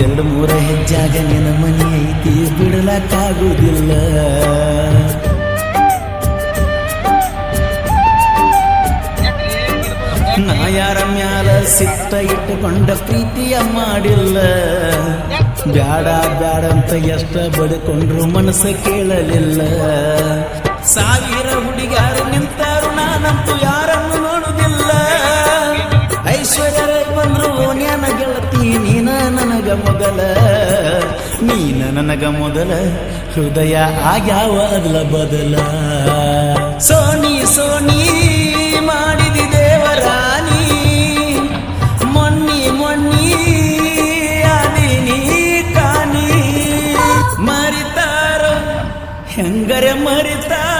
ಎರಡು ಮೂರ ಹೆಜ್ಜಾಗ ನಿನ್ನ ಮನೆ ಐತಿ ಬಿಡಲಕ್ಕಾಗುವುದಿಲ್ಲ. ನಾ ಯಾರ ಮ್ಯಾಲ ಸಿಟ್ಟ ಇಟ್ಟುಕೊಂಡ ಪ್ರೀತಿಯ ಮಾಡಿಲ್ಲ. ಬ್ಯಾಡ ಬ್ಯಾಡ ಅಂತ ಎಷ್ಟ ಬಡ್ಕೊಂಡ್ರು ಮನಸ್ಸ ಕೇಳಲಿಲ್ಲ. ಸಾವಿರ ಹುಡುಗಾರು ನಿಂತಾರು ನಾನಂತೂ ಯಾರನ್ನು ನೋಡುವುದಿಲ್ಲ. ಐಶ್ವರ್ಯ ಬಂದ್ರು ನ್ಯಾನ ಗೆಳತಿ ನೀನ ನನಗ ಮೊದಲ, ನೀನ ನನಗ ಮೊದಲ, ಹೃದಯ ಆಗ್ಯಾವ ಅದ್ಲ ಬದಲ. ಸೋನಿ ಸೋನಿ ಮಾಡಿದಿ ದೇವರಾಣಿ, ಮೊನ್ನಿ ಮೊನ್ನಿ ಆದೀನಿ ಕಾಣಿ. ಮರಿತಾರ ಹೆಂಗರೆ ಮರಿತಾರ